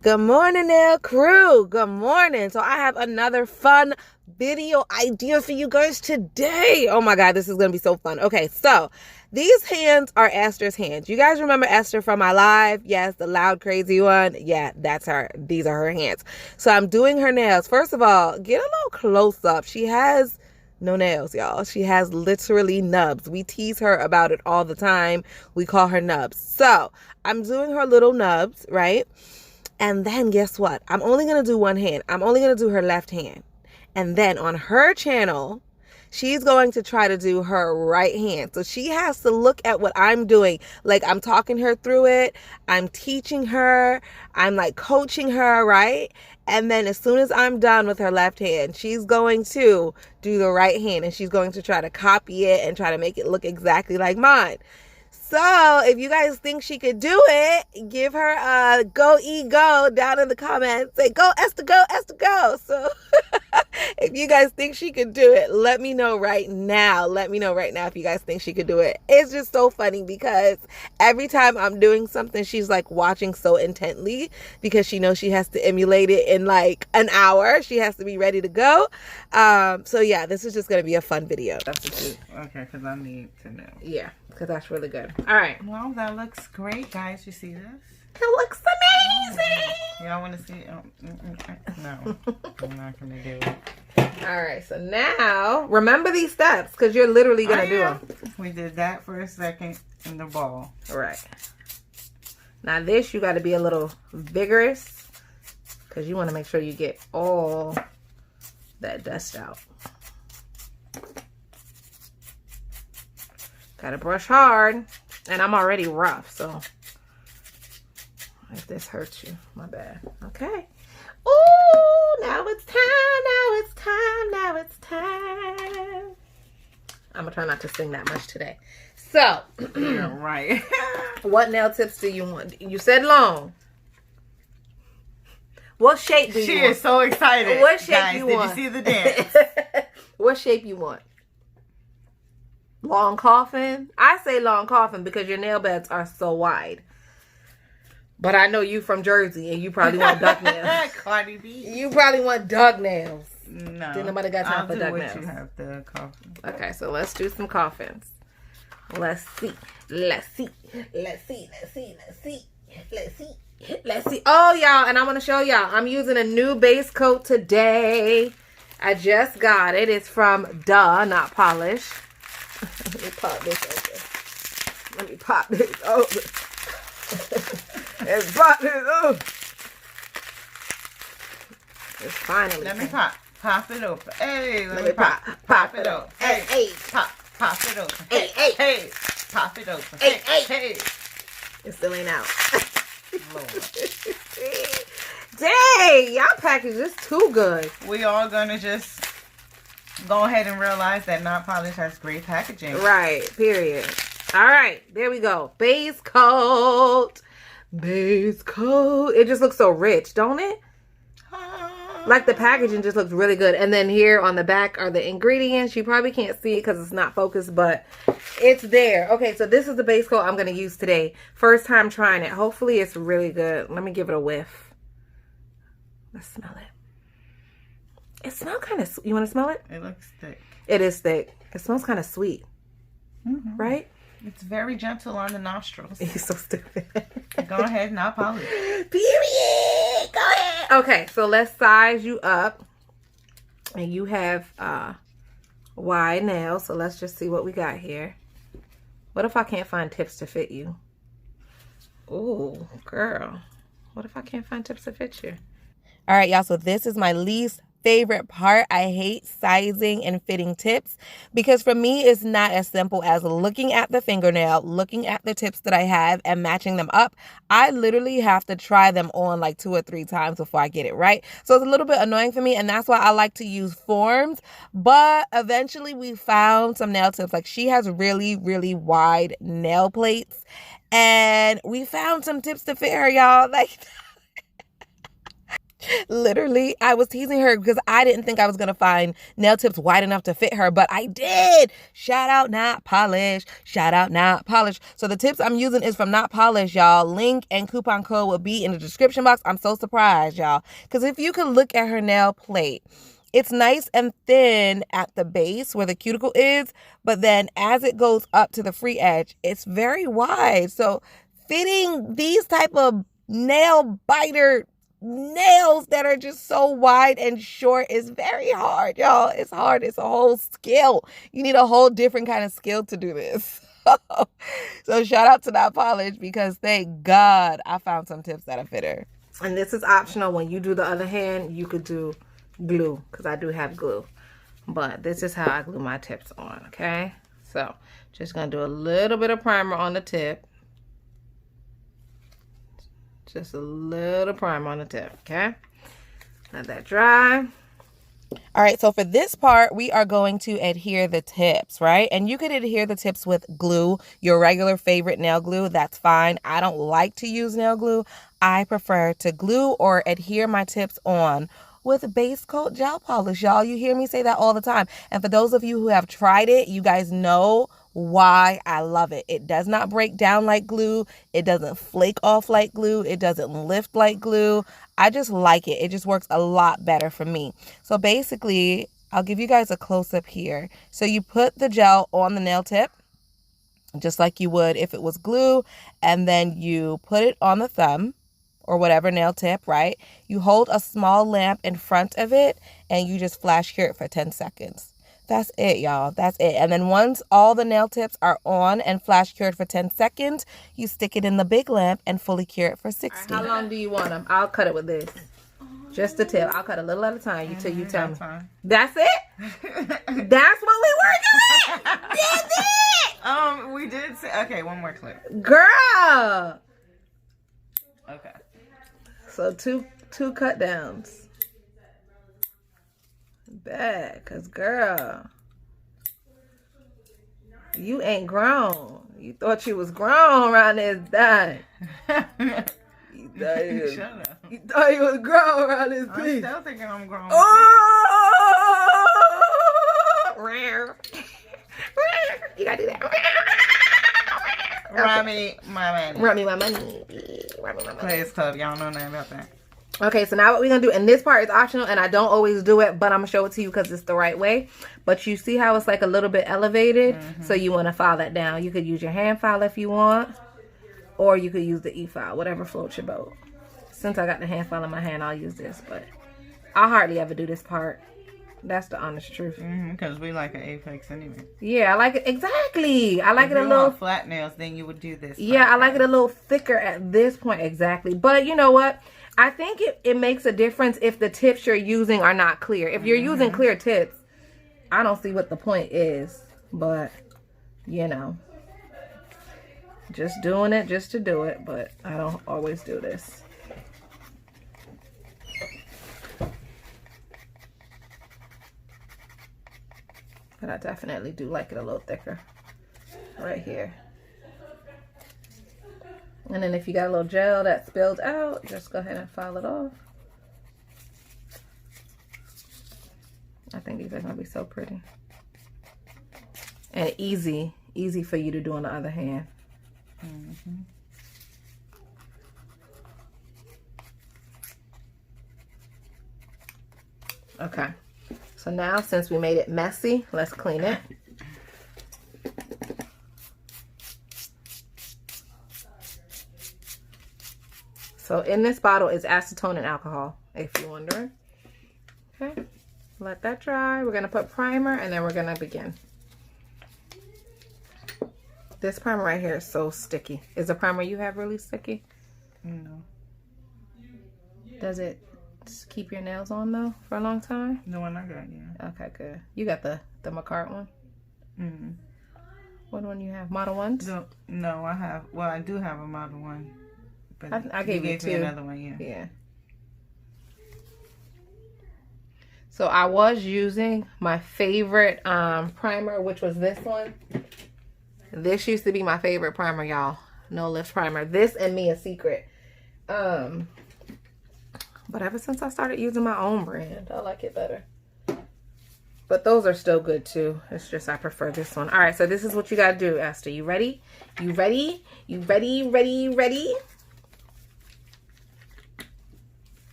Good morning, nail crew. Good morning. So I have another fun video idea for you guys today. Oh my God, this is going to be so fun. Okay, so these hands are Esther's hands. You guys remember Esther from my live? Yes, the loud, crazy one. Yeah, that's her. These are her hands. So I'm doing her nails. First of all, get a little close up. She has no nails, y'all. She has literally nubs. We tease her about it all the time. We call her nubs. So I'm doing her little nubs, right? And then guess what? I'm only going to do one hand. I'm only going to do her left hand. And then on her channel, she's going to try to do her right hand. So she has to look at what I'm doing. Like I'm talking her through it. I'm teaching her. I'm like coaching her, right? And then as soon as I'm done with her left hand, she's going to do the right hand. And she's going to try to copy it and try to make it look exactly like mine. So if you guys think she could do it, give her a go down in the comments. Say, go, Esther, go, Esther, go. So if you guys think she could do it, let me know right now. Let me know right now if you guys think she could do it. It's just so funny because every time I'm doing something, she's like watching so intently because she knows she has to emulate it in like an hour. She has to be ready to go. So yeah, this is just going to be a fun video. That's the truth. Okay, because I need to know. Yeah, because that's really good. All right. Well, that looks great, guys. You see this? It looks amazing. Y'all want to see it? No, I'm not going to do it. All right, so now remember these steps because you're literally going to do them. We did that for a second in the ball. All right. Now this, you got to be a little vigorous because you want to make sure you get all that dust out. Got to brush hard. And I'm already rough, so if this hurts you, my bad. Okay. Ooh, now it's time, now it's time, now it's time. I'm gonna try not to sing that much today. So, yeah, right. What nail tips do you want? You said long. What shape do you want? She is so excited. What shape guys, you want? Did you see the dance? What shape you want? Long coffin? I say long coffin because your nail beds are so wide. But I know you from Jersey and you probably want duck nails. Cardi B. You probably want duck nails. No. Didn't nobody got time for duck nails. You have the coffin. Okay, so let's do some coffins. Let's see. Let's see. Let's see. Let's see. Let's see. Let's see. Let's see. Oh, y'all, and I want to show y'all. I'm using a new base coat today. I just got it. It's from Duh, not Polish. Let me pop this open. Let me pop this open. Let's pop this open. It's finally. Let me pop it open. Hey, let me pop it open. Hey, hey, pop it open. Hey, hey, hey, pop it open. Hey, hey, hey. It still ain't out. Dang, y'all package is too good. We all gonna just go ahead and realize that Not Polish has great packaging. Right, period. All right, there we go. Base coat. Base coat. It just looks so rich, don't it? Like the packaging just looks really good. And then here on the back are the ingredients. You probably can't see it because it's not focused, but it's there. Okay, so this is the base coat I'm going to use today. First time trying it. Hopefully it's really good. Let me give it a whiff. Let's smell it. It smells kind of... You want to smell it? It looks thick. It is thick. It smells kind of sweet. Mm-hmm. Right? It's very gentle on the nostrils. He's so stupid. Go ahead, Not Polish. Period. Go ahead. Okay, so let's size you up. And you have wide nails. So let's just see what we got here. What if I can't find tips to fit you? Ooh, girl. What if I can't find tips to fit you? All right, y'all. So this is my least favorite part. I hate sizing and fitting tips because for me it's not as simple as looking at the fingernail, looking at the tips that I have and matching them up. I literally have to try them on like 2 or 3 times before I get it right. So it's a little bit annoying for me, and that's why I like to use forms. But eventually we found some nail tips. Like she has really, really wide nail plates and we found some tips to fit her, y'all. Like Literally, I was teasing her because I didn't think I was going to find nail tips wide enough to fit her, but I did. Shout out Not Polish. Shout out Not Polish. So the tips I'm using is from Not Polish, y'all. Link and coupon code will be in the description box. I'm so surprised, y'all. Because if you could look at her nail plate, it's nice and thin at the base where the cuticle is, but then as it goes up to the free edge, it's very wide. So fitting these type of nail biter nails that are just so wide and short is very hard, y'all. It's hard. It's a whole skill. You need a whole different kind of skill to do this. So shout out to Not Polish because thank God I found some tips that'll fit her. And this is optional. When you do the other hand, you could do glue because I do have glue. But this is how I glue my tips on, okay? So just going to do a little bit of primer on the tip. Just a little primer on the tip, okay? Let that dry. All right, so for this part, we are going to adhere the tips, right? And you could adhere the tips with glue, your regular favorite nail glue. That's fine. I don't like to use nail glue. I prefer to glue or adhere my tips on with BASECOAT gel polish, y'all. You hear me say that all the time. And for those of you who have tried it, you guys know why I love it. It does not break down like glue. It doesn't flake off like glue. It doesn't lift like glue. I just like it. It just works a lot better for me. So basically, I'll give you guys a close-up here. So you put the gel on the nail tip, just like you would if it was glue, and then you put it on the thumb or whatever nail tip, right? You hold a small lamp in front of it and you just flash cure it for 10 seconds. That's it, y'all. That's it. And then once all the nail tips are on and flash cured for 10 seconds, you stick it in the big lamp and fully cure it for 60. Right, how long do you want them? I'll cut it with this. Just the tip. I'll cut a little at a time until you tell me. That's it? That's what we working with? That's it? We did say, okay, one more clip. Girl! Okay. So two cut downs. Bad, cause girl, you ain't grown. You thought you was grown around this time. You thought you was grown around this piece. I'm still thinking I'm grown. Oh! You gotta do that. Rummy my money. Rummy my money. Players Club. Y'all know nothing about that. Okay, so now what we're going to do, and this part is optional, and I don't always do it, but I'm going to show it to you because it's the right way. But you see how it's like a little bit elevated? So you want to file that down. You could use your hand file if you want, or you could use the e-file, whatever floats your boat. Since I got the hand file in my hand, I'll use this, but I hardly ever do this part. That's the honest truth. Because we like an apex anyway. Yeah, I like it. Exactly. I like it a little... If you want flat nails, then you would do this. Yeah, I like it a little thicker at this point. Exactly. But you know what? I think it makes a difference if the tips you're using are not clear. If you're using clear tips, I don't see what the point is. But, you know, just doing it just to do it. But I don't always do this. But I definitely do like it a little thicker right here. And then if you got a little gel that spilled out, just go ahead and file it off. I think these are going to be so pretty. And easy for you to do on the other hand. Okay. So now, since we made it messy, let's clean it. So in this bottle is acetone and alcohol, if you're wondering. Okay, let that dry. We're gonna put primer and then we're gonna begin. This primer right here is so sticky. Is the primer you have really sticky? No. Does it keep your nails on though for a long time? The one I got, yeah. Okay, good. You got the Makartt one? What one you have? Model 1s? No, I have, well, I do have a Model 1. But I gave you two. Me another one, yeah. Yeah. So I was using my favorite primer, which was this one. This used to be my favorite primer, y'all. No lift primer. This and me a secret. But But ever since I started using my own brand, I like it better. But those are still good too. It's just I prefer this one. All right, so this is what you got to do, Esther. You ready? You ready? You ready? Ready? Ready?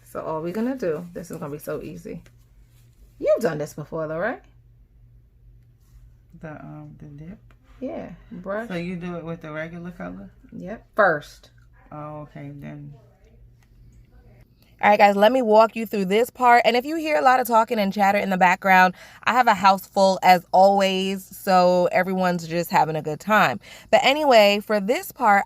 So all we're going to do, this is going to be so easy. You've done this before though, right? The dip? Yeah, brush. So you do it with the regular color? Yep, first. Oh, okay, then. All right, guys, let me walk you through this part. And if you hear a lot of talking and chatter in the background, I have a house full as always, so everyone's just having a good time. But anyway, for this part,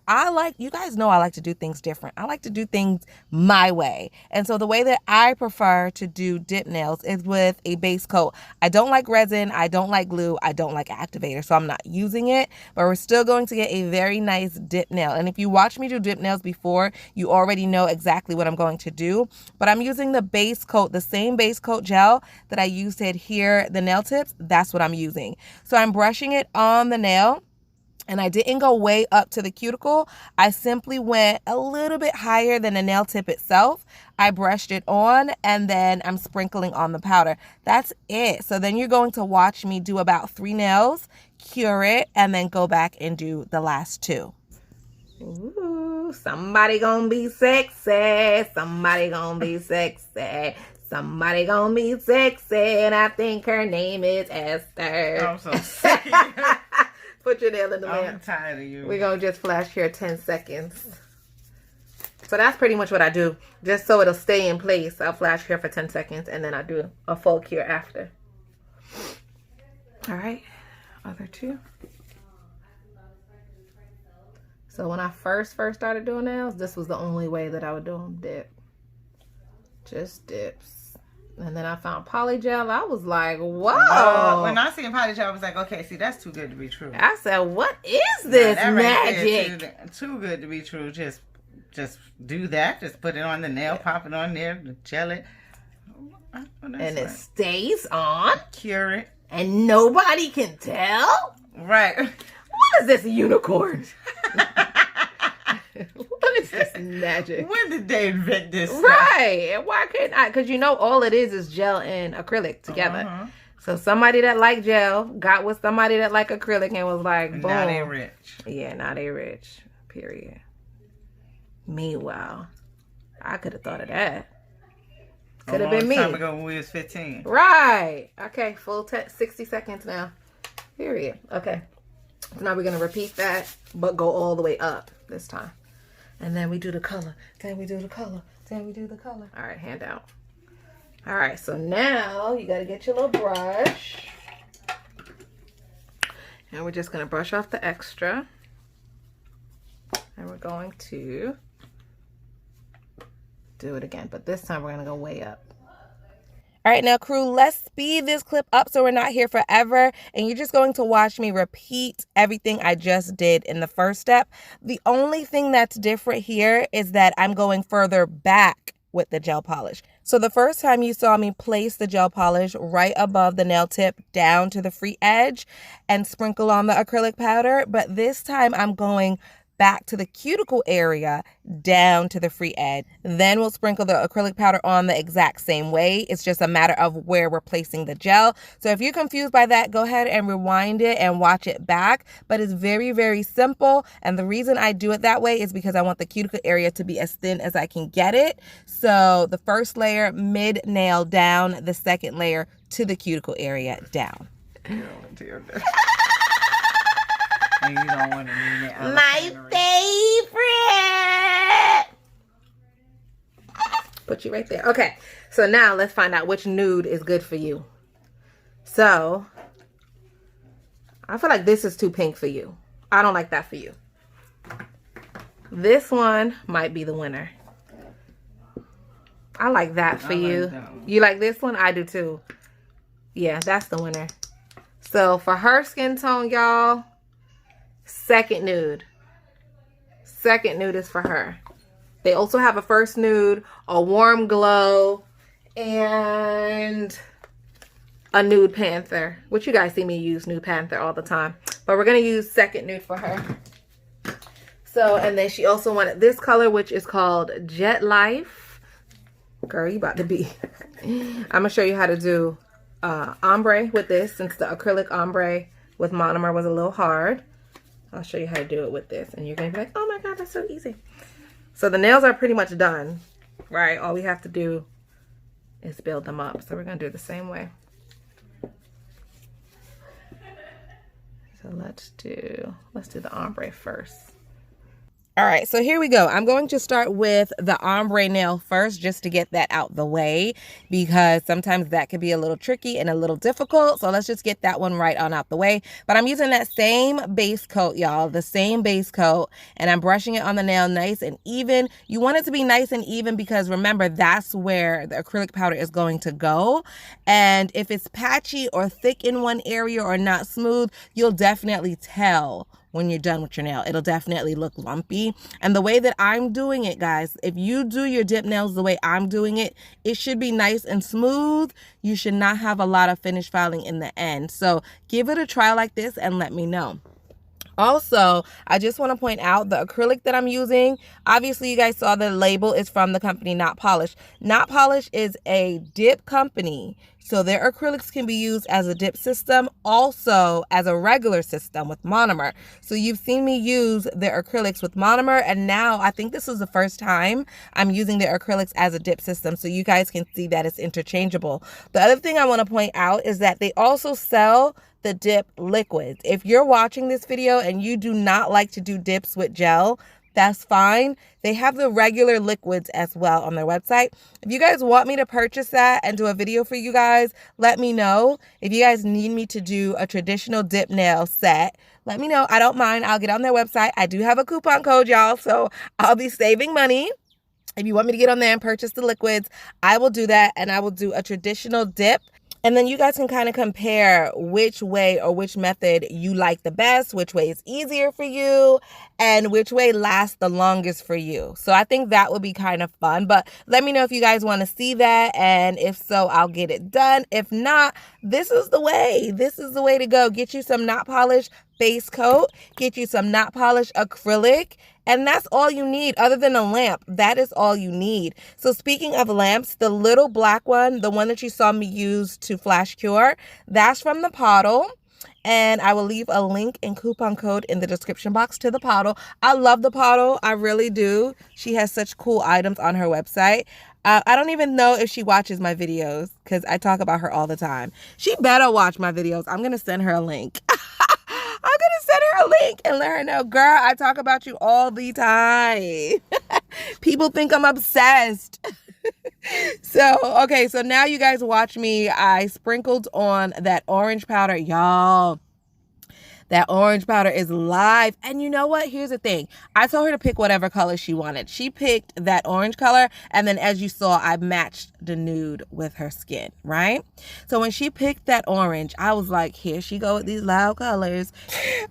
you guys know I like to do things different. I like to do things my way. And so the way that I prefer to do dip nails is with a base coat. I don't like resin, I don't like glue, I don't like activator, so I'm not using it. But we're still going to get a very nice dip nail. And if you watched me do dip nails before, you already know exactly what I'm going to do. But I'm using the base coat, the same base coat gel that I used to adhere the nail tips. That's what I'm using. So I'm brushing it on the nail. And I didn't go way up to the cuticle. I simply went a little bit higher than the nail tip itself. I brushed it on and then I'm sprinkling on the powder. That's it. So then you're going to watch me do about 3 nails, cure it, and then go back and do the last 2. Ooh, somebody gonna be sexy. Somebody gonna be sexy. Somebody gonna be sexy. And I think her name is Esther. I'm so sick. Put your nail in the lamp. I'm tired of you. We're gonna just flash here 10 seconds. So that's pretty much what I do. Just so it'll stay in place. I'll flash here for 10 seconds and then I do a full cure after. All right, other 2. So when I first started doing nails, this was the only way that I would do them, dip. Just dips. And then I found polygel. I was like, whoa. When I seen polygel, I was like, okay, see, that's too good to be true. I said, what is this magic? Right too good to be true. Just do that. Just put it on the nail, pop it on there, gel it. And it stays on. Cure it. And nobody can tell? Right. What is this unicorn? What is this magic? When did they invent this stuff? Right. And why couldn't I? Because you know all it is gel and acrylic together. So somebody that liked gel got with somebody that liked acrylic and was like, boom. Now they rich. Yeah, now they rich. Period. Meanwhile, I could have thought of that. Could have been me. A long time ago when we was 15. Right. Okay, full 60 seconds now. Period. Okay. So now we're going to repeat that, but go all the way up this time. And then we do the color. Then we do the color. Then we do the color. All right, hand out. All right, so now you got to get your little brush. And we're just going to brush off the extra. And we're going to do it again. But this time we're going to go way up. All right, now crew, let's speed this clip up so we're not here forever. And you're just going to watch me repeat everything I just did in the first step. The only thing that's different here is that I'm going further back with the gel polish. So the first time you saw me place the gel polish right above the nail tip down to the free edge and sprinkle on the acrylic powder. But this time I'm going back to the cuticle area down to the free edge. Then we'll sprinkle the acrylic powder on the exact same way. It's just a matter of where we're placing the gel. So if you're confused by that, go ahead and rewind it and watch it back. But it's very, very simple. And the reason I do it that way is because I want the cuticle area to be as thin as I can get it. So the first layer, mid nail down, the second layer to the cuticle area down. And you don't want to mean it. My favorite. Put you right there. Okay, so now let's find out which nude is good for you. So, I feel like this is too pink for you. I don't like that for you. This one might be the winner. I like that for you. You like this one? I do too. Yeah, that's the winner. So, for her skin tone, y'all, second nude. Second nude is for her. They also have a first nude, a warm glow, and a nude panther, which you guys see me use nude panther all the time. But we're going to use second nude for her. So, and then she also wanted this color, which is called Jet Life. Girl, you about to be. I'm going to show you how to do ombre with this, since the acrylic ombre with monomer was a little hard. I'll show you how to do it with this. And you're going to be like, oh my God, that's so easy. So the nails are pretty much done, right? All we have to do is build them up. So we're going to do it the same way. So let's do the ombre first. All right, so here we go. I'm going to start with the ombre nail first, just to get that out the way, because sometimes that can be a little tricky and a little difficult. So let's just get that one right on out the way. But I'm using that same base coat, y'all, the same base coat, and I'm brushing it on the nail nice and even. You want it to be nice and even because remember, that's where the acrylic powder is going to go. And if it's patchy or thick in one area or not smooth, you'll definitely tell when you're done with your nail. It'll definitely look lumpy. And the way that I'm doing it, guys, if you do your dip nails the way I'm doing it, it should be nice and smooth. You should not have a lot of finish filing in the end. So give it a try like this and let me know. Also, I just want to point out the acrylic that I'm using. Obviously, you guys saw the label is from the company Not Polish. Not Polish is a dip company. So their acrylics can be used as a dip system, also as a regular system with monomer. So you've seen me use their acrylics with monomer, and now I think this is the first time I'm using their acrylics as a dip system, so you guys can see that it's interchangeable. The other thing I want to point out is that they also sell the dip liquids. If you're watching this video and you do not like to do dips with gel, that's fine. They have the regular liquids as well on their website. If you guys want me to purchase that and do a video for you guys, let me know. If you guys need me to do a traditional dip nail set, let me know. I don't mind. I'll get on their website. I do have a coupon code, y'all, so I'll be saving money. If you want me to get on there and purchase the liquids, I will do that, and I will do a traditional dip. And then you guys can kind of compare which way or which method you like the best, which way is easier for you, and which way lasts the longest for you. So I think that would be kind of fun. But let me know if you guys want to see that. And if so, I'll get it done. If not, this is the way. This is the way to go. Get you some Not Polish base coat. Get you some Not Polish acrylic. And that's all you need other than a lamp. That is all you need. So speaking of lamps, the little black one, the one that you saw me use to flash cure, that's from the POTTLE. And I will leave a link and coupon code in the description box to the POTTLE. I love the POTTLE. I really do. She has such cool items on her website. I don't even know if she watches my videos because I talk about her all the time. She better watch my videos. I'm going to send her a link. I'm going to send her a link and let her know, girl, I talk about you all the time. People think I'm obsessed. So, okay, so now you guys watch me. I sprinkled on that orange powder. Y'all, that orange powder is live. And you know what? Here's the thing. I told her to pick whatever color she wanted. She picked that orange color. And then as you saw, I matched the nude with her skin, right? So when she picked that orange, I was like, here she go with these loud colors.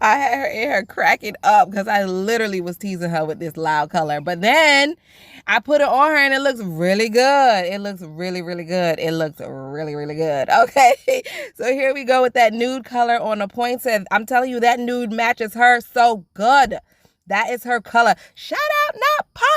I had her in her cracking up because I literally was teasing her with this loud color. But then I put it on her and it looks really good. It looks really, really good. It looks really, really good. Okay. So here we go with that nude color on the points. And I'm telling you, that nude matches her so good. That is her color. Shout out Not Polish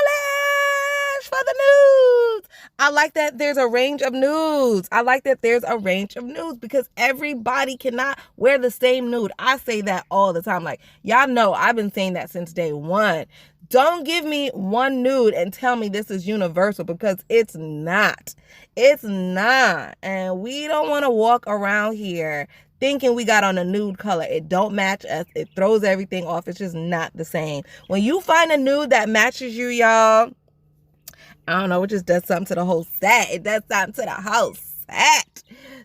for the nudes. I like that there's a range of nudes. I like that there's a range of nudes because everybody cannot wear the same nude. I say that all the time. Like, y'all know I've been saying that since day one. Don't give me one nude and tell me this is universal because it's not. It's not. And we don't want to walk around here thinking we got on a nude color. It don't match us. It throws everything off. It's just not the same. When you find a nude that matches you, y'all, I don't know, it just does something to the whole set. It does something to the whole set.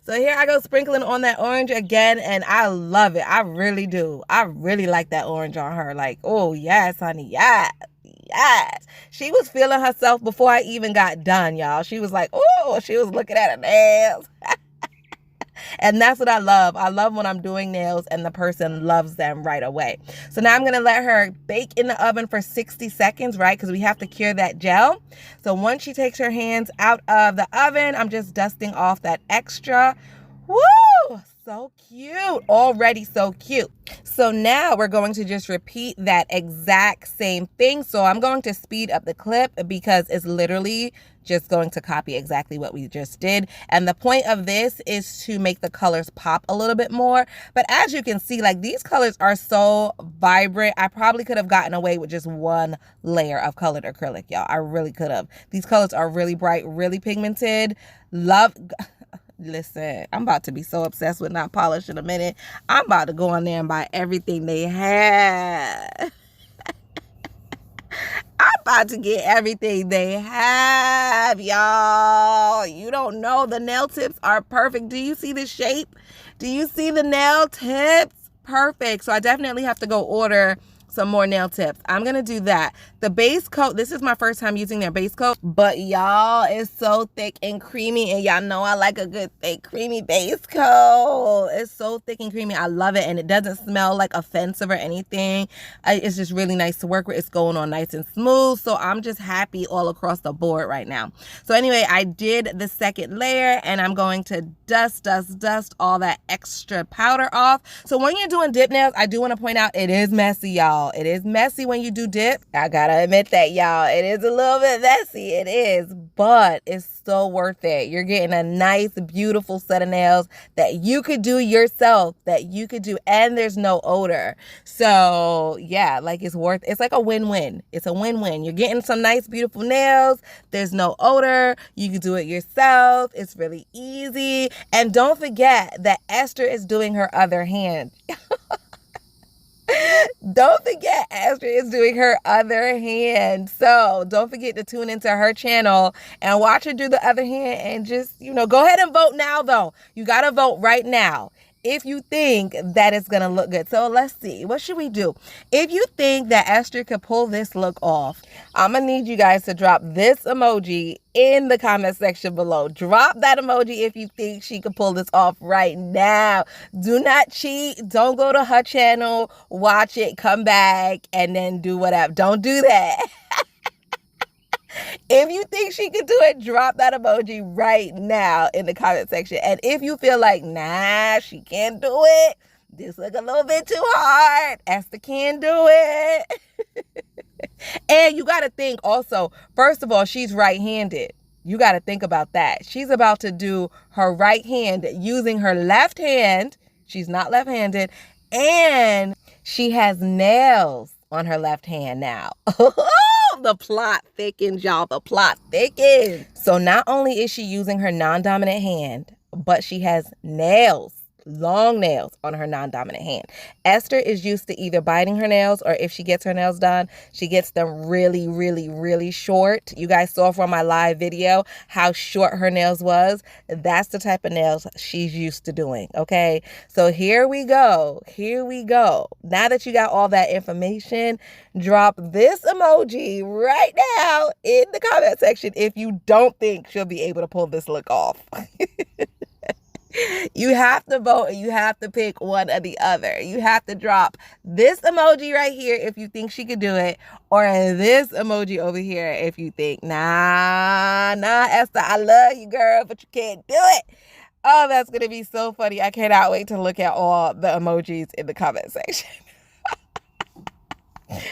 So here I go sprinkling on that orange again, and I love it. I really do. I really like that orange on her. Like, oh, yes, honey, yes. Yes. She was feeling herself before I even got done, y'all. She was like, oh, she was looking at her nails. And that's what I love. I love when I'm doing nails and the person loves them right away. So now I'm going to let her bake in the oven for 60 seconds, right? Because we have to cure that gel. So once she takes her hands out of the oven, I'm just dusting off that extra. Woo! So cute. Already so cute. So now we're going to just repeat that exact same thing. So I'm going to speed up the clip because it's literally just going to copy exactly what we just did. And the point of this is to make the colors pop a little bit more. But as you can see, like, these colors are so vibrant. I probably could have gotten away with just one layer of colored acrylic, y'all. I really could have. These colors are really bright, really pigmented. Listen, I'm about to be so obsessed with Not Polished in a minute. I'm about to go on there and buy everything they have. I'm about to get everything they have, y'all. You don't know, the nail tips are perfect. Do you see the shape? Do you see the nail tips? Perfect. So I definitely have to go order some more nail tips. I'm gonna do that. The base coat, this is my first time using their base coat, but y'all, it's so thick and creamy, and y'all know I like a good thick creamy base coat. It's so thick and creamy. I love it, and it doesn't smell like offensive or anything. It's just really nice to work with. It's going on nice and smooth, so I'm just happy all across the board right now. So anyway, I did the second layer, and I'm going to dust all that extra powder off. So when you're doing dip nails, I do want to point out it is messy, y'all. It is messy when you do dip. I gotta admit that, y'all. It is a little bit messy. It is, but it's so worth it. You're getting a nice, beautiful set of nails that you could do yourself, and there's no odor. So yeah, like, it's like a win-win. It's a win-win. You're getting some nice, beautiful nails. There's no odor. You can do it yourself. It's really easy. And don't forget that Esther is doing her other hand. Don't forget, Astrid is doing her other hand. So don't forget to tune into her channel and watch her do the other hand. And just, go ahead and vote now, though. You got to vote right now if you think that it's going to look good. So let's see. What should we do? If you think that Esther could pull this look off, I'm going to need you guys to drop this emoji in the comment section below. Drop that emoji if you think she could pull this off right now. Do not cheat. Don't go to her channel, watch it, come back, and then do whatever. Don't do that. If you think she could do it, drop that emoji right now in the comment section. And if you feel like, nah, she can't do it, this look a little bit too hard, Esther can do it. And you got to think also, first of all, she's right-handed. You got to think about that. She's about to do her right hand using her left hand. She's not left-handed. And she has nails on her left hand now. The plot thickens, y'all. The plot thickens. So not only is she using her non-dominant hand, but she has nails, long nails on her non-dominant hand. Esther is used to either biting her nails, or if she gets her nails done, she gets them really, really, really short. You guys saw from my live video how short her nails was. That's the type of nails she's used to doing, okay? So here we go. Here we go. Now that you got all that information, drop this emoji right now in the comment section if you don't think she'll be able to pull this look off. You have to vote, and you have to pick one or the other. You have to drop this emoji right here if you think she could do it, or this emoji over here if you think, nah, Esther, I love you, girl, but you can't do it. Oh, that's going to be so funny. I cannot wait to look at all the emojis in the comment section.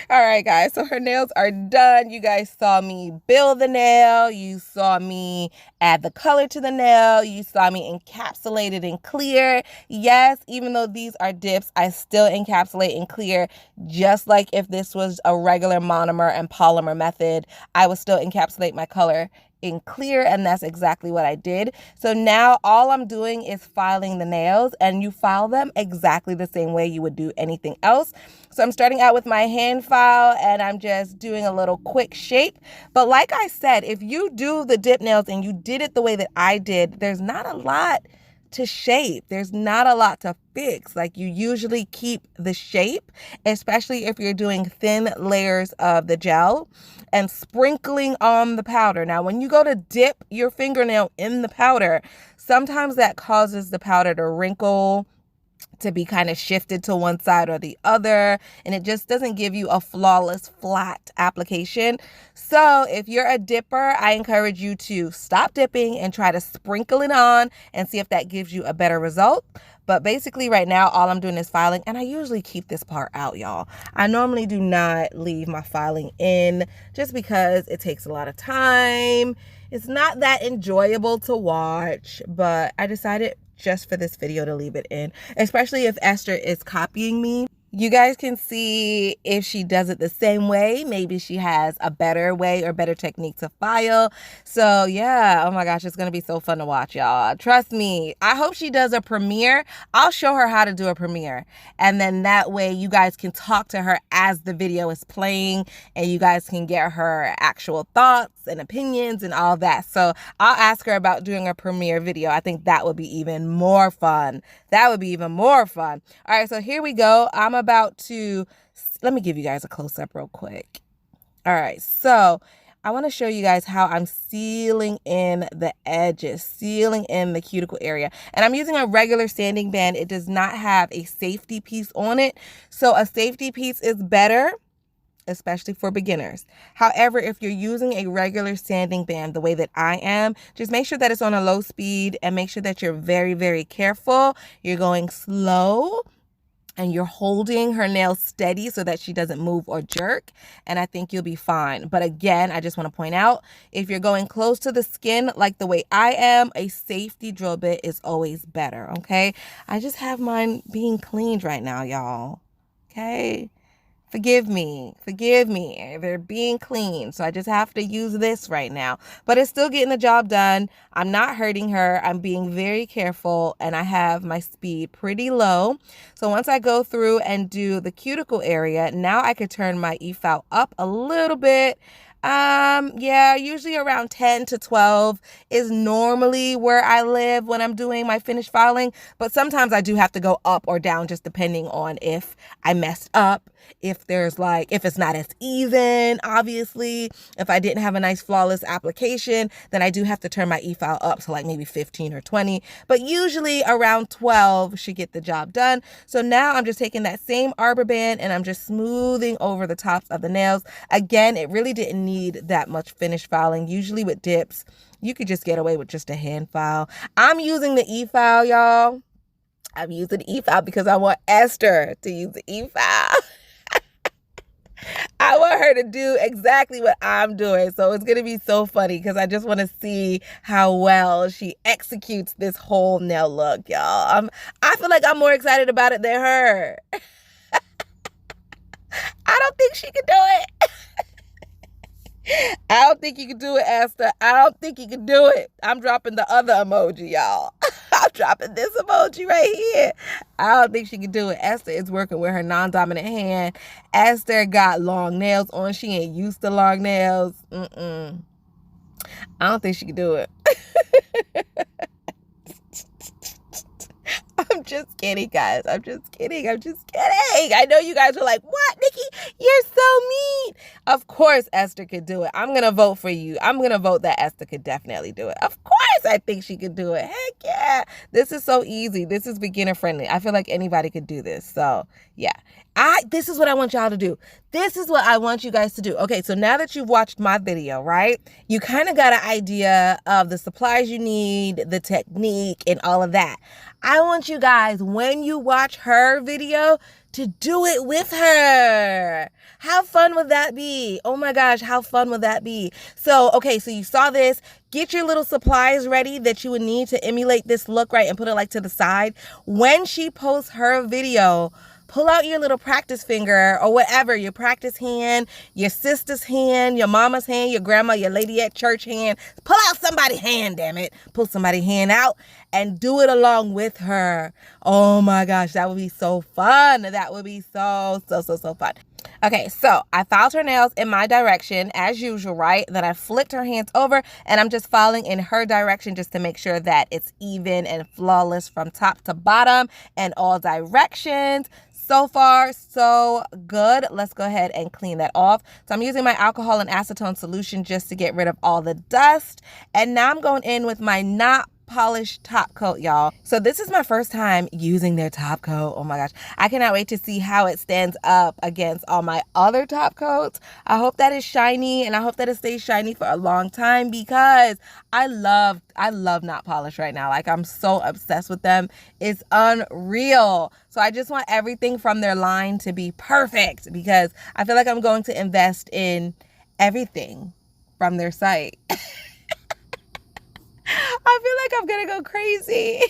All right, guys, so her nails are done. You guys saw me build the nail. You saw me add the color to the nail. You saw me encapsulate it in clear. Yes, even though these are dips, I still encapsulate in clear, just like if this was a regular monomer and polymer method, I would still encapsulate my color in clear, and that's exactly what I did. So now all I'm doing is filing the nails, and you file them exactly the same way you would do anything else. So I'm starting out with my hand file, and I'm just doing a little quick shape. But like I said, if you do the dip nails and you did it the way that I did, there's not a lot to shape. There's not a lot to fix. Like, you usually keep the shape, especially if you're doing thin layers of the gel and sprinkling on the powder. Now, when you go to dip your fingernail in the powder, sometimes that causes the powder to wrinkle, to be kind of shifted to one side or the other, and it just doesn't give you a flawless flat application. So if you're a dipper, I encourage you to stop dipping and try to sprinkle it on and see if that gives you a better result. But basically right now, all I'm doing is filing, and I usually keep this part out, y'all. I normally do not leave my filing in just because it takes a lot of time. It's not that enjoyable to watch, but I decided just for this video to leave it in, especially if Esther is copying me. You guys can see if she does it the same way. Maybe she has a better way or better technique to file. So yeah, oh my gosh, it's going to be so fun to watch, y'all. Trust me. I hope she does a premiere. I'll show her how to do a premiere. And then that way you guys can talk to her as the video is playing and you guys can get her actual thoughts and opinions and all that. So I'll ask her about doing a premiere video. I think that would be even more fun. That would be even more fun. All right, so here we go. I'm about to, let me give you guys a close-up real quick. All right, so I want to show you guys how I'm sealing in the edges, sealing in the cuticle area. And I'm using a regular sanding band. It does not have a safety piece on it. So a safety piece is better, especially for beginners. However, if you're using a regular sanding band the way that I am, just make sure that it's on a low speed and make sure that you're very, very careful. You're going slow and you're holding her nails steady so that she doesn't move or jerk, and I think you'll be fine. But again, I just want to point out, if you're going close to the skin like the way I am, a safety drill bit is always better, okay? I just have mine being cleaned right now, y'all, okay? Forgive me. They're being clean, so I just have to use this right now. But it's still getting the job done. I'm not hurting her. I'm being very careful, and I have my speed pretty low. So once I go through and do the cuticle area, now I could turn my e-file up a little bit. Yeah, usually around 10 to 12 is normally where I live when I'm doing my finished filing. But sometimes I do have to go up or down just depending on if I messed up, if it's not as even, obviously. If I didn't have a nice flawless application, then I do have to turn my e-file up to like maybe 15 or 20. But usually around 12 should get the job done. So now I'm just taking that same arbor band and I'm just smoothing over the tops of the nails. Again, it really didn't need that much finish filing. Usually with dips, you could just get away with just a hand file. I'm using the e-file, y'all. I'm using the e-file because I want Esther to use the e-file. I want her to do exactly what I'm doing. So it's going to be so funny because I just want to see how well she executes this whole nail look, y'all. I feel like I'm more excited about it than her. I don't think she can do it. I don't think you can do it, Esther. I don't think you can do it. I'm dropping the other emoji, y'all. I'm dropping this emoji right here. I don't think she can do it. Esther is working with her non-dominant hand. Esther got long nails on. She ain't used to long nails. I don't think she can do it. I'm just kidding, guys. I'm just kidding. I know you guys were like, what, Nikki? You're so mean. Of course Esther could do it. I'm going to vote for you. I'm going to vote that Esther could definitely do it. Of course I think she could do it. Heck yeah. This is so easy. This is beginner friendly. I feel like anybody could do this. So yeah. This is what I want y'all to do. This is what I want you guys to do. Okay, so now that you've watched my video, right? You kind of got an idea of the supplies you need, the technique, and all of that. I want you guys, when you watch her video, to do it with her. How fun would that be? Oh my gosh, how fun would that be? So, okay, so you saw this. Get your little supplies ready that you would need to emulate this look, right? And put it like to the side. When she posts her video, pull out your little practice finger or whatever, your practice hand, your sister's hand, your mama's hand, your grandma, your lady at church hand. Pull out somebody's hand, damn it. Pull somebody's hand out and do it along with her. Oh my gosh, that would be so fun. That would be so fun. Okay, so I filed her nails in my direction as usual, right? Then I flipped her hands over and I'm just filing in her direction just to make sure that it's even and flawless from top to bottom and all directions. So far, so good. Let's go ahead and clean that off. So I'm using my alcohol and acetone solution just to get rid of all the dust. And now I'm going in with my not polished top coat, y'all. So this is my first time using their top coat. Oh my gosh. I cannot wait to see how it stands up against all my other top coats. I hope that it's shiny and I hope that it stays shiny for a long time because I love not polished right now. Like I'm so obsessed with them. It's unreal. So I just want everything from their line to be perfect because I feel like I'm going to invest in everything from their site. I'm gonna go crazy.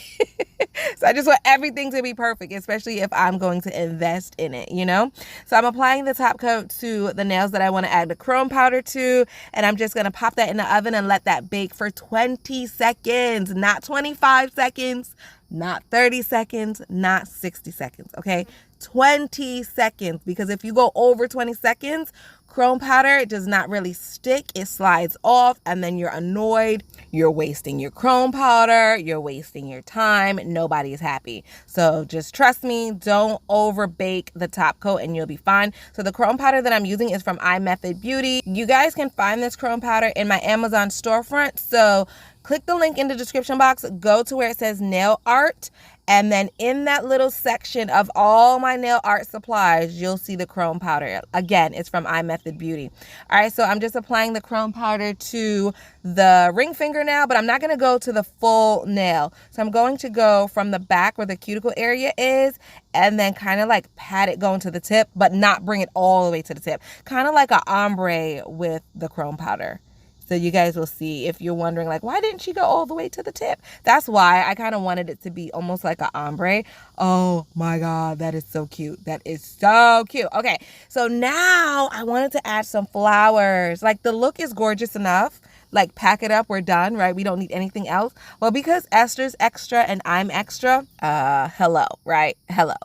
So I just want everything to be perfect, especially if I'm going to invest in it, you know? So I'm applying the top coat to the nails that I want to add the chrome powder to, and I'm just going to pop that in the oven and let that bake for 20 seconds, not 25 seconds, not 30 seconds, not 60 seconds, okay? 20 seconds, because if you go over 20 seconds, chrome powder, it does not really stick. It slides off, and then you're annoyed. You're wasting your chrome powder. You're wasting your time. Nobody is happy. So just trust me. Don't over bake the top coat, and you'll be fine. So the chrome powder that I'm using is from imethod Beauty. You guys can find this chrome powder in my Amazon storefront. So click the link in the description box. Go to where it says nail art. And then in that little section of all my nail art supplies, you'll see the chrome powder. Again, it's from imethod Beauty. All right, so I'm just applying the chrome powder to the ring fingernail, but I'm not going to go to the full nail. So I'm going to go from the back where the cuticle area is, and then kind of like pat it going to the tip, but not bring it all the way to the tip. Kind of like an ombre with the chrome powder. So you guys will see if you're wondering, like, why didn't she go all the way to the tip? That's why I kind of wanted it to be almost like an ombre. Oh my God, that is so cute. That is so cute. Okay, so now I wanted to add some flowers. Like, the look is gorgeous enough. Like, pack it up, we're done, right? We don't need anything else. Well, because Esther's extra and I'm extra, hello, right? Hello.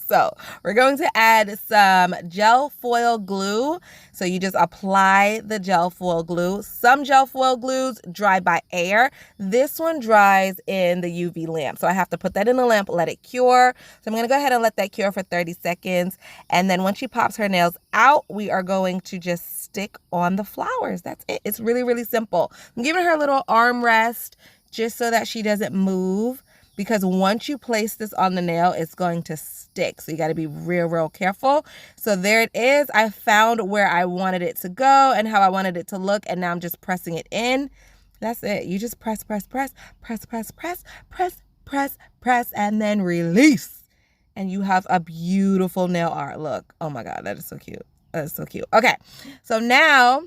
So we're going to add some gel foil glue. So you just apply the gel foil glue. Some gel foil glues dry by air. This one dries in the UV lamp. So I have to put that in the lamp, let it cure. So I'm going to go ahead and let that cure for 30 seconds. And then once she pops her nails out, we are going to just stick on the flowers. That's it. It's really, really simple. I'm giving her a little arm rest just so that she doesn't move, because once you place this on the nail, it's going to stick. So you got to be real, real careful. So there it is. I found where I wanted it to go and how I wanted it to look. And now I'm just pressing it in. That's it. You just press, press, press, press, press, press, press, press, press, and then release. And you have a beautiful nail art. Look. Oh my God. That is so cute. That is so cute. Okay. So now,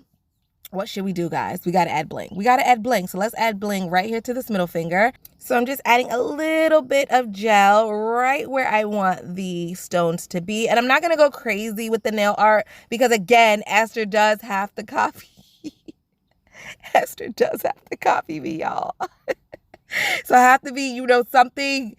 what should we do, guys? We got to add bling. We got to add bling. So let's add bling right here to this middle finger. So I'm just adding a little bit of gel right where I want the stones to be. And I'm not going to go crazy with the nail art because, again, Esther does have to copy. Esther does have to copy me, y'all. So I have to be, you know, something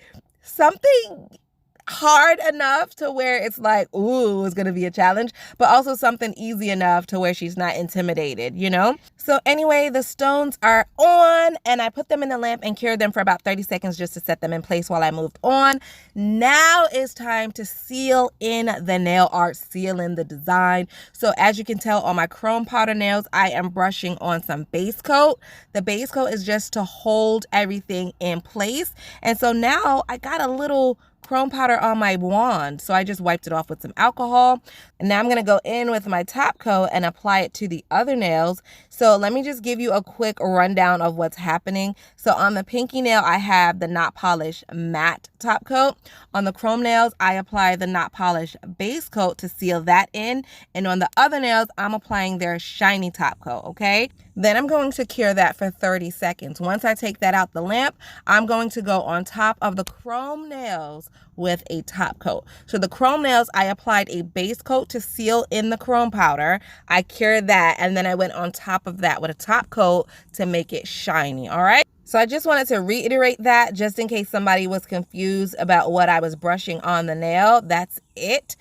hard enough to where it's like, ooh, it's going to be a challenge, but also something easy enough to where she's not intimidated, you know? So anyway, the stones are on, and I put them in the lamp and cured them for about 30 seconds just to set them in place while I moved on. Now it's time to seal in the nail art, seal in the design. So as you can tell on my chrome powder nails, I am brushing on some base coat. The base coat is just to hold everything in place. And so now I got a little chrome powder on my wand, so I just wiped it off with some alcohol. And now I'm going to go in with my top coat and apply it to the other nails. So let me just give you a quick rundown of what's happening. So on the pinky nail, I have the not polished matte top coat. On the chrome nails, I apply the not polished base coat to seal that in. And on the other nails, I'm applying their shiny top coat, okay? Then I'm going to cure that for 30 seconds. Once I take that out the lamp, I'm going to go on top of the chrome nails with a top coat. So the chrome nails, I applied a base coat to seal in the chrome powder. I cured that, and then I went on top of that with a top coat to make it shiny, all right? So I just wanted to reiterate that just in case somebody was confused about what I was brushing on the nail. That's it.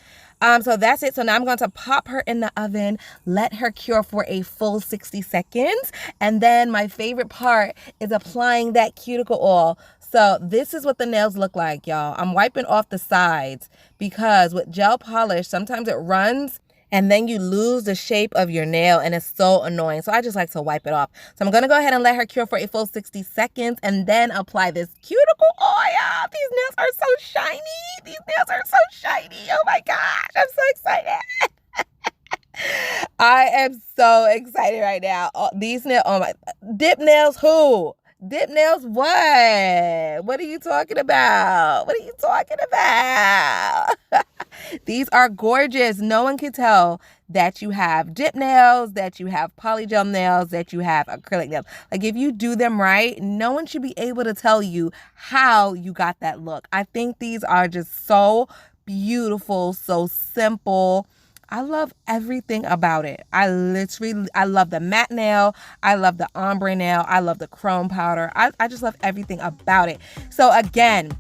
So that's it. So now I'm going to pop her in the oven, let her cure for a full 60 seconds. And then my favorite part is applying that cuticle oil. So this is what the nails look like, y'all. I'm wiping off the sides because with gel polish, sometimes it runs and then you lose the shape of your nail and it's so annoying. So I just like to wipe it off. So I'm going to go ahead and let her cure for a full 60 seconds and then apply this cuticle oil. These nails are so shiny. These nails are so shiny. Oh my gosh, I'm so excited. I am so excited right now. Oh, these nails, oh my, dip nails who? Dip nails what? What are you talking about? What are you talking about? These are gorgeous. No one can tell that you have dip nails, that you have polygel nails, that you have acrylic nails. Like, if you do them right, no one should be able to tell you how you got that look. I think these are just so beautiful, so simple. I love everything about it. I love the matte nail. I love the ombre nail. I love the chrome powder. I just love everything about it. So again,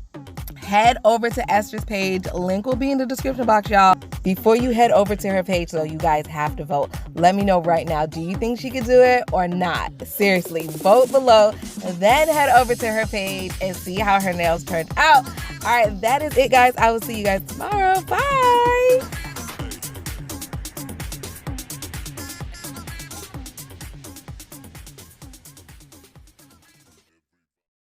head over to Esther's page. Link will be in the description box, y'all. Before you head over to her page, though, you guys have to vote. Let me know right now. Do you think she could do it or not? Seriously, vote below. Then head over to her page and see how her nails turned out. All right, that is it, guys. I will see you guys tomorrow. Bye.